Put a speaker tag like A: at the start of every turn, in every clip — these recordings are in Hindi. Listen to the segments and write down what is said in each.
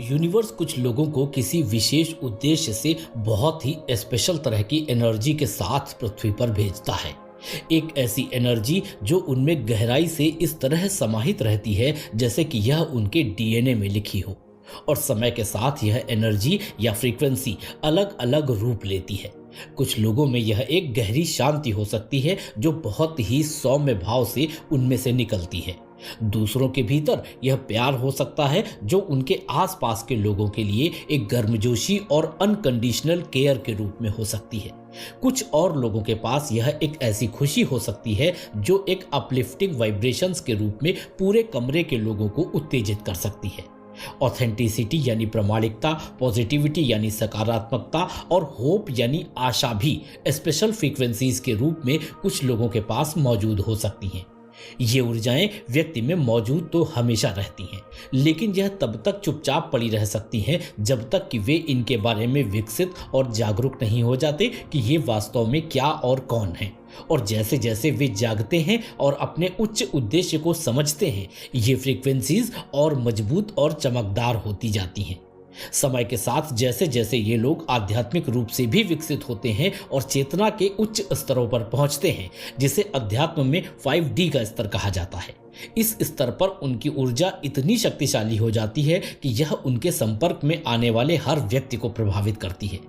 A: यूनिवर्स कुछ लोगों को किसी विशेष उद्देश्य से बहुत ही स्पेशल तरह की एनर्जी के साथ पृथ्वी पर भेजता है। एक ऐसी एनर्जी जो उनमें गहराई से इस तरह समाहित रहती है जैसे कि यह उनके डीएनए में लिखी हो। और समय के साथ यह एनर्जी या फ्रीक्वेंसी अलग अलग रूप लेती है। कुछ लोगों में यह एक गहरी शांति हो सकती है जो बहुत ही सौम्य भाव से उनमें से निकलती है। दूसरों के भीतर यह प्यार हो सकता है जो उनके आसपास के लोगों के लिए एक गर्मजोशी और अनकंडीशनल केयर के रूप में हो सकती है। कुछ और लोगों के पास यह एक ऐसी खुशी हो सकती है जो एक अपलिफ्टिंग वाइब्रेशंस के रूप में पूरे कमरे के लोगों को उत्तेजित कर सकती है। ऑथेंटिसिटी यानी प्रामाणिकता, पॉजिटिविटी यानी सकारात्मकता और होप यानी आशा भी स्पेशल फ्रीक्वेंसीज के रूप में कुछ लोगों के पास मौजूद हो सकती हैं। ये ऊर्जाएं व्यक्ति में मौजूद तो हमेशा रहती हैं, लेकिन यह तब तक चुपचाप पड़ी रह सकती हैं जब तक कि वे इनके बारे में विकसित और जागरूक नहीं हो जाते कि ये वास्तव में क्या और कौन है। और जैसे जैसे वे जागते हैं और अपने उच्च उद्देश्य को समझते हैं, ये फ्रीक्वेंसीज और मजबूत और चमकदार होती जाती हैं। समय के साथ जैसे जैसे ये लोग आध्यात्मिक रूप से भी विकसित होते हैं और चेतना के उच्च स्तरों पर पहुंचते हैं, जिसे अध्यात्म में 5D का स्तर कहा जाता है, इस स्तर पर उनकी ऊर्जा इतनी शक्तिशाली हो जाती है कि यह उनके संपर्क में आने वाले हर व्यक्ति को प्रभावित करती है।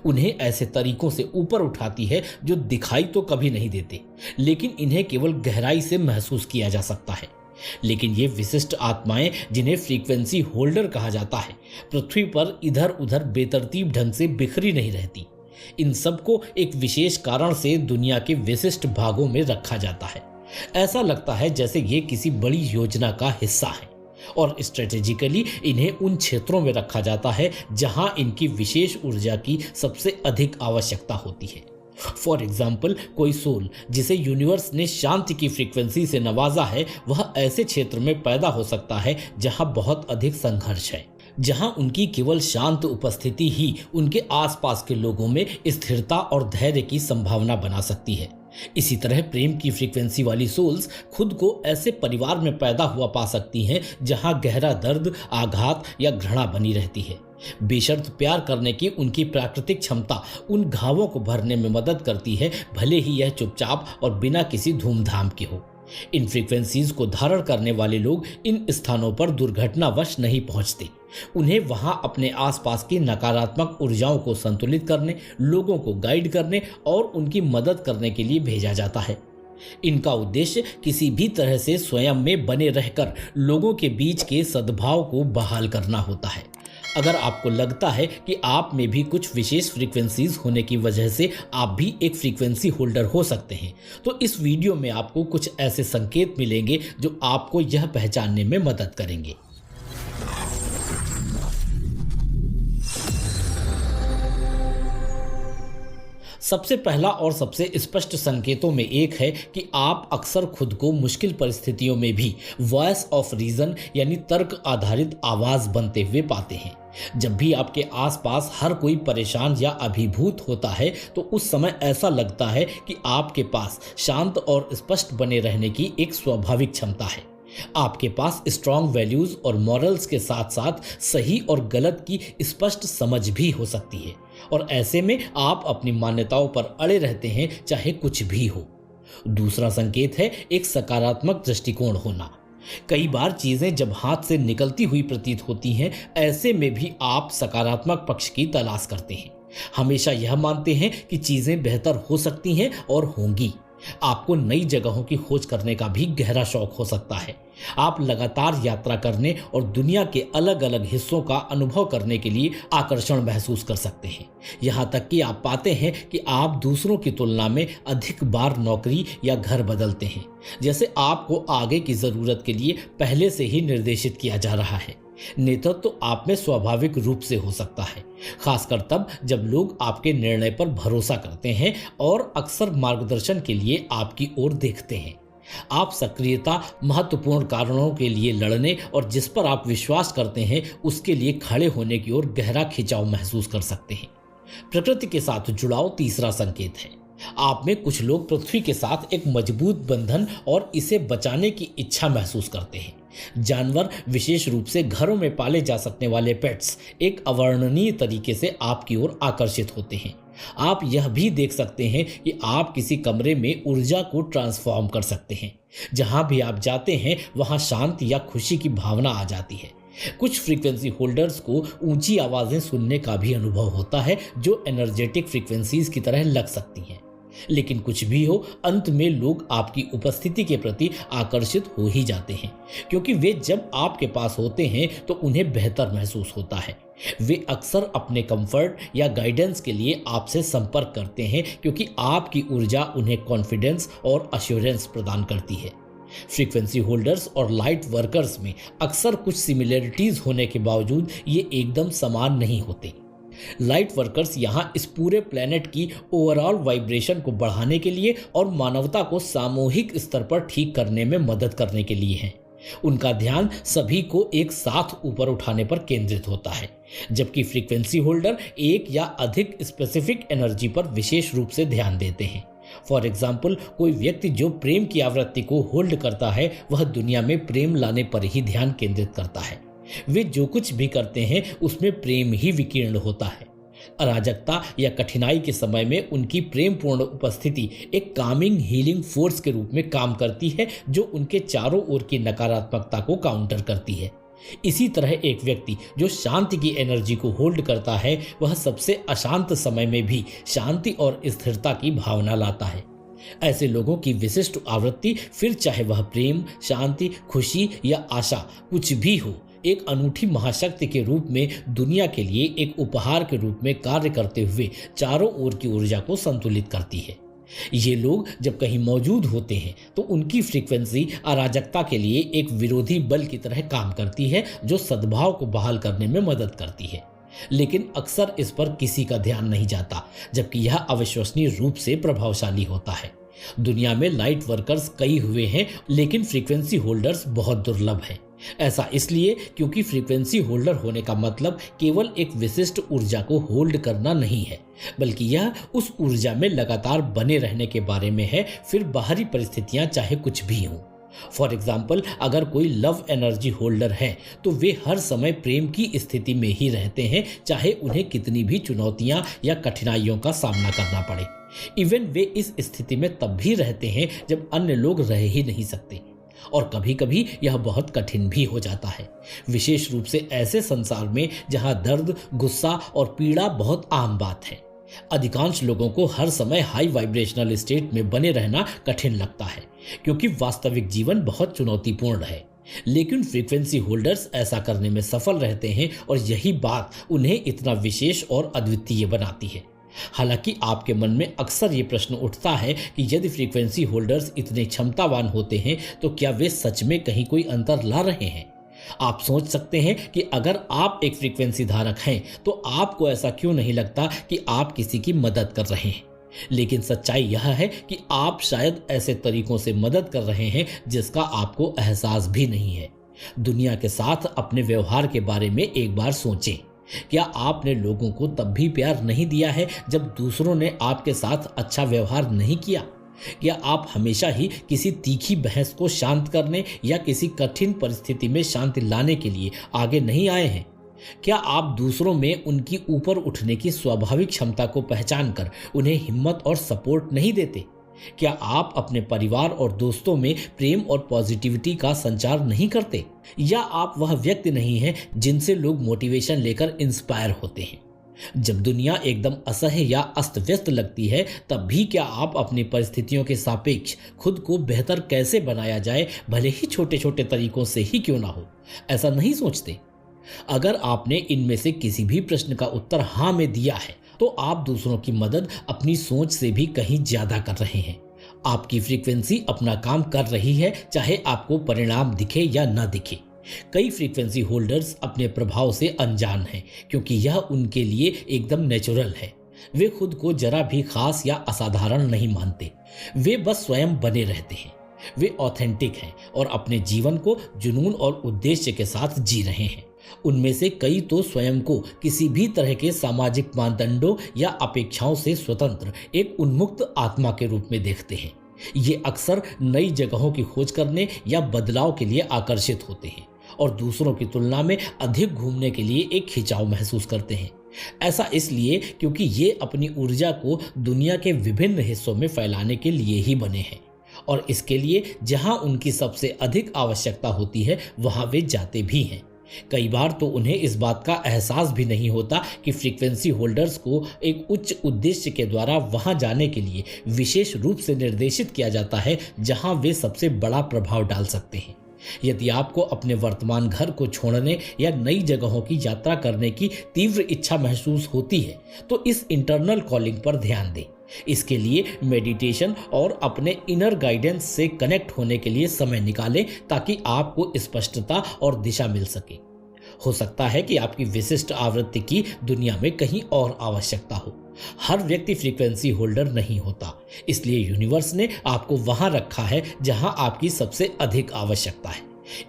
A: उन्हें ऐसे तरीकों से ऊपर उठाती है जो दिखाई तो कभी नहीं देते, लेकिन इन्हें केवल गहराई से महसूस किया जा सकता है। लेकिन ये विशिष्ट आत्माएं, जिन्हें फ्रीक्वेंसी होल्डर कहा जाता है, पृथ्वी पर इधर उधर बेतरतीब ढंग से बिखरी नहीं रहती। इन सबको एक विशेष कारण से दुनिया के विशिष्ट भागों में रखा जाता है। ऐसा लगता है जैसे ये किसी बड़ी योजना का हिस्सा है और स्ट्रेटेजिकली इन्हें उन क्षेत्रों में रखा जाता है जहां इनकी विशेष ऊर्जा की सबसे अधिक आवश्यकता होती है। फॉर एग्जाम्पल, कोई सोल जिसे यूनिवर्स ने शांति की फ्रीक्वेंसी से नवाजा है, वह ऐसे क्षेत्र में पैदा हो सकता है जहां बहुत अधिक संघर्ष है, जहां उनकी केवल शांत उपस्थिति ही उनके आसपास के लोगों में स्थिरता और धैर्य की संभावना बना सकती है। इसी तरह प्रेम की फ्रीक्वेंसी वाली सोल्स खुद को ऐसे परिवार में पैदा हुआ पा सकती हैं जहां गहरा दर्द, आघात या घृणा बनी रहती है। बेशर्त प्यार करने की उनकी प्राकृतिक क्षमता उन घावों को भरने में मदद करती है, भले ही यह चुपचाप और बिना किसी धूमधाम के हो। इन फ्रीक्वेंसीज को धारण करने वाले लोग इन स्थानों पर दुर्घटनावश नहीं पहुंचते। उन्हें वहां अपने आसपास की नकारात्मक ऊर्जाओं को संतुलित करने, लोगों को गाइड करने और उनकी मदद करने के लिए भेजा जाता है। इनका उद्देश्य किसी भी तरह से स्वयं में बने रहकर लोगों के बीच के सद्भाव को बहाल करना होता है। अगर आपको लगता है कि आप में भी कुछ विशेष फ्रीक्वेंसीज होने की वजह से आप भी एक फ्रीक्वेंसी होल्डर हो सकते हैं, तो इस वीडियो में आपको कुछ ऐसे संकेत मिलेंगे जो आपको यह पहचानने में मदद करेंगे। सबसे पहला और सबसे स्पष्ट संकेतों में एक है कि आप अक्सर खुद को मुश्किल परिस्थितियों में भी वॉइस ऑफ रीजन यानी तर्क आधारित आवाज बनते हुए पाते हैं। जब भी आपके आसपास हर कोई परेशान या अभिभूत होता है, तो उस समय ऐसा लगता है कि आपके पास शांत और स्पष्ट बने रहने की एक स्वाभाविक क्षमता है। आपके पास स्ट्रॉन्ग वैल्यूज और मॉरल्स के साथ साथ सही और गलत की स्पष्ट समझ भी हो सकती है, और ऐसे में आप अपनी मान्यताओं पर अड़े रहते हैं चाहे कुछ भी हो। दूसरा संकेत है एक सकारात्मक दृष्टिकोण होना। कई बार चीजें जब हाथ से निकलती हुई प्रतीत होती हैं, ऐसे में भी आप सकारात्मक पक्ष की तलाश करते हैं। हमेशा यह मानते हैं कि चीजें बेहतर हो सकती हैं और होंगी। आपको नई जगहों की खोज करने का भी गहरा शौक हो सकता है। आप लगातार यात्रा करने और दुनिया के अलग अलग हिस्सों का अनुभव करने के लिए आकर्षण महसूस कर सकते हैं। यहाँ तक कि आप पाते हैं कि आप दूसरों की तुलना में अधिक बार नौकरी या घर बदलते हैं, जैसे आपको आगे की जरूरत के लिए पहले से ही निर्देशित किया जा रहा है। नेतृत्व तो आप में स्वाभाविक रूप से हो सकता है, खासकर तब जब लोग आपके निर्णय पर भरोसा करते हैं और अक्सर मार्गदर्शन के लिए आपकी ओर देखते हैं। आप सक्रियता, महत्वपूर्ण कारणों के लिए लड़ने और जिस पर आप विश्वास करते हैं उसके लिए खड़े होने की ओर गहरा खिंचाव महसूस कर सकते हैं। प्रकृति के साथ जुड़ाव तीसरा संकेत है। आप में कुछ लोग पृथ्वी के साथ एक मजबूत बंधन और इसे बचाने की इच्छा महसूस करते हैं। जानवर, विशेष रूप से घरों में पाले जा सकने वाले पेट्स, एक अवर्णनीय तरीके से आपकी ओर आकर्षित होते हैं। आप यह भी देख सकते हैं कि आप किसी कमरे में ऊर्जा को ट्रांसफॉर्म कर सकते हैं। जहां भी आप जाते हैं वहां शांति या खुशी की भावना आ जाती है। कुछ फ्रीक्वेंसी होल्डर्स को ऊंची आवाजें सुनने का भी अनुभव होता है, जो एनर्जेटिक फ्रीक्वेंसीज की तरह लग सकती हैं। लेकिन कुछ भी हो, अंत में लोग आपकी उपस्थिति के प्रति आकर्षित हो ही जाते हैं, क्योंकि वे जब आपके पास होते हैं तो उन्हें बेहतर महसूस होता है। वे अक्सर अपने कंफर्ट या गाइडेंस के लिए आपसे संपर्क करते हैं, क्योंकि आपकी ऊर्जा उन्हें कॉन्फिडेंस और अश्योरेंस प्रदान करती है। फ्रीक्वेंसी होल्डर्स और लाइट वर्कर्स में अक्सर कुछ सिमिलरिटीज होने के बावजूद ये एकदम समान नहीं होते। लाइट वर्कर्स यहाँ इस पूरे प्लेनेट की ओवरऑल वाइब्रेशन को बढ़ाने के लिए और मानवता को सामूहिक स्तर पर ठीक करने में मदद करने के लिए हैं। उनका ध्यान सभी को एक साथ ऊपर उठाने पर केंद्रित होता है, जबकि फ्रीक्वेंसी होल्डर एक या अधिक स्पेसिफिक एनर्जी पर विशेष रूप से ध्यान देते हैं। फॉर एग्जाम्पल, कोई व्यक्ति जो प्रेम की आवृत्ति को होल्ड करता है वह दुनिया में प्रेम लाने पर ही ध्यान केंद्रित करता है। वे जो कुछ भी करते हैं उसमें प्रेम ही विकीर्ण होता है। अराजकता या कठिनाई के समय में उनकी प्रेमपूर्ण उपस्थिति एक कामिंग हीलिंग फोर्स के रूप में काम करती है, जो उनके चारों ओर की नकारात्मकता को काउंटर करती है। इसी तरह एक व्यक्ति जो शांति की एनर्जी को होल्ड करता है वह सबसे अशांत समय में भी शांति और स्थिरता की भावना लाता है। ऐसे लोगों की विशिष्ट आवृत्ति, फिर चाहे वह प्रेम, शांति, खुशी या आशा कुछ भी हो, एक अनूठी महाशक्ति के रूप में दुनिया के लिए एक उपहार के रूप में कार्य करते हुए चारों ओर की ऊर्जा को संतुलित करती है। ये लोग जब कहीं मौजूद होते हैं तो उनकी फ्रीक्वेंसी अराजकता के लिए एक विरोधी बल की तरह काम करती है, जो सद्भाव को बहाल करने में मदद करती है। लेकिन अक्सर इस पर किसी का ध्यान नहीं जाता, जबकि यह अविश्वसनीय रूप से प्रभावशाली होता है। दुनिया में लाइट वर्कर्स कई हुए हैं, लेकिन फ्रीक्वेंसी होल्डर्स बहुत दुर्लभ हैं। ऐसा इसलिए क्योंकि फ्रीक्वेंसी होल्डर होने का मतलब केवल एक विशिष्ट ऊर्जा को होल्ड करना नहीं है, बल्कि यह उस ऊर्जा में लगातार बने रहने के बारे में है, फिर बाहरी परिस्थितियां चाहे कुछ भी हों। फॉर एग्जाम्पल, अगर कोई लव एनर्जी होल्डर है तो वे हर समय प्रेम की स्थिति में ही रहते हैं, चाहे उन्हें कितनी भी चुनौतियां या कठिनाइयों का सामना करना पड़े। इवन वे इस स्थिति में तब भी रहते हैं जब अन्य लोग रह ही नहीं सकते, और कभी कभी यह बहुत कठिन भी हो जाता है, विशेष रूप से ऐसे संसार में जहां दर्द, गुस्सा और पीड़ा बहुत आम बात है। अधिकांश लोगों को हर समय हाई वाइब्रेशनल स्टेट में बने रहना कठिन लगता है, क्योंकि वास्तविक जीवन बहुत चुनौतीपूर्ण है। लेकिन फ्रीक्वेंसी होल्डर्स ऐसा करने में सफल रहते हैं, और यही बात उन्हें इतना विशेष और अद्वितीय बनाती है। हालांकि आपके मन में अक्सर ये प्रश्न उठता है कि यदि फ्रीक्वेंसी होल्डर्स इतने क्षमतावान होते हैं तो क्या वे सच में कहीं कोई अंतर ला रहे हैं? आप सोच सकते हैं कि अगर आप एक फ्रीक्वेंसी धारक हैं तो आपको ऐसा क्यों नहीं लगता कि आप किसी की मदद कर रहे हैं। लेकिन सच्चाई यह है कि आप शायद ऐसे तरीकों से मदद कर रहे हैं जिसका आपको एहसास भी नहीं है। दुनिया के साथ अपने व्यवहार के बारे में एक बार सोचें। क्या आपने लोगों को तब भी प्यार नहीं दिया है जब दूसरों ने आपके साथ अच्छा व्यवहार नहीं किया? क्या आप हमेशा ही किसी तीखी बहस को शांत करने या किसी कठिन परिस्थिति में शांति लाने के लिए आगे नहीं आए हैं? क्या आप दूसरों में उनकी ऊपर उठने की स्वाभाविक क्षमता को पहचान कर उन्हें हिम्मत और सपोर्ट नहीं देते? क्या आप अपने परिवार और दोस्तों में प्रेम और पॉजिटिविटी का संचार नहीं करते? या आप वह व्यक्ति नहीं हैं जिनसे लोग मोटिवेशन लेकर इंस्पायर होते हैं? जब दुनिया एकदम असह्य या अस्त व्यस्त लगती है, तब भी क्या आप अपनी परिस्थितियों के सापेक्ष खुद को बेहतर कैसे बनाया जाए, भले ही छोटे छोटे तरीकों से ही क्यों ना हो, ऐसा नहीं सोचते? अगर आपने इनमें से किसी भी प्रश्न का उत्तर हाँ में दिया है तो आप दूसरों की मदद अपनी सोच से भी कहीं ज्यादा कर रहे हैं। आपकी फ्रीक्वेंसी अपना काम कर रही है, चाहे आपको परिणाम दिखे या न दिखे। कई फ्रीक्वेंसी होल्डर्स अपने प्रभाव से अनजान हैं, क्योंकि यह उनके लिए एकदम नेचुरल है। वे खुद को जरा भी खास या असाधारण नहीं मानते, वे बस स्वयं बने रहते हैं। वे ऑथेंटिक हैं और अपने जीवन को जुनून और उद्देश्य के साथ जी रहे हैं। उनमें से कई तो स्वयं को किसी भी तरह के सामाजिक मानदंडों या अपेक्षाओं से स्वतंत्र एक उन्मुक्त आत्मा के रूप में देखते हैं। ये अक्सर नई जगहों की खोज करने या बदलाव के लिए आकर्षित होते हैं और दूसरों की तुलना में अधिक घूमने के लिए एक खिंचाव महसूस करते हैं। ऐसा इसलिए क्योंकि ये अपनी ऊर्जा को दुनिया के विभिन्न हिस्सों में फैलाने के लिए ही बने हैं और इसके लिए जहां उनकी सबसे अधिक आवश्यकता होती है वहां वे जाते भी हैं। कई बार तो उन्हें इस बात का एहसास भी नहीं होता कि फ्रीक्वेंसी होल्डर्स को एक उच्च उद्देश्य के द्वारा वहां जाने के लिए विशेष रूप से निर्देशित किया जाता है जहां वे सबसे बड़ा प्रभाव डाल सकते हैं। यदि आपको अपने वर्तमान घर को छोड़ने या नई जगहों की यात्रा करने की तीव्र इच्छा महसूस होती है तो इस इंटरनल कॉलिंग पर ध्यान दें। इसके लिए मेडिटेशन और अपने इनर गाइडेंस से कनेक्ट होने के लिए समय निकालें ताकि आपको स्पष्टता और दिशा मिल सके। हो सकता है कि आपकी विशिष्ट आवृत्ति की दुनिया में कहीं और आवश्यकता हो। हर व्यक्ति फ्रीक्वेंसी होल्डर नहीं होता, इसलिए यूनिवर्स ने आपको वहां रखा है जहां आपकी सबसे अधिक आवश्यकता है।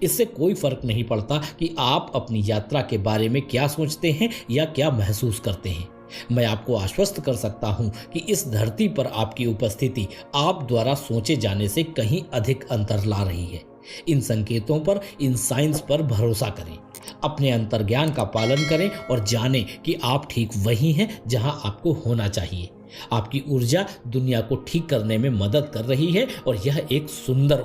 A: इससे कोई फर्क नहीं पड़ता कि आप अपनी यात्रा के बारे में क्या सोचते हैं या क्या महसूस करते हैं। मैं आपको आश्वस्त कर सकता हूं कि इस धरती पर आपकी उपस्थिति आप द्वारा सोचे जाने से कहीं अधिक अंतर ला रही है। इन संकेतों पर, इन साइंस पर भरोसा करें, अपने अंतर्ज्ञान का पालन करें और जानें कि आप ठीक वही हैं जहां आपको होना चाहिए। आपकी ऊर्जा दुनिया को ठीक करने में मदद कर रही है और यह एक सुंदर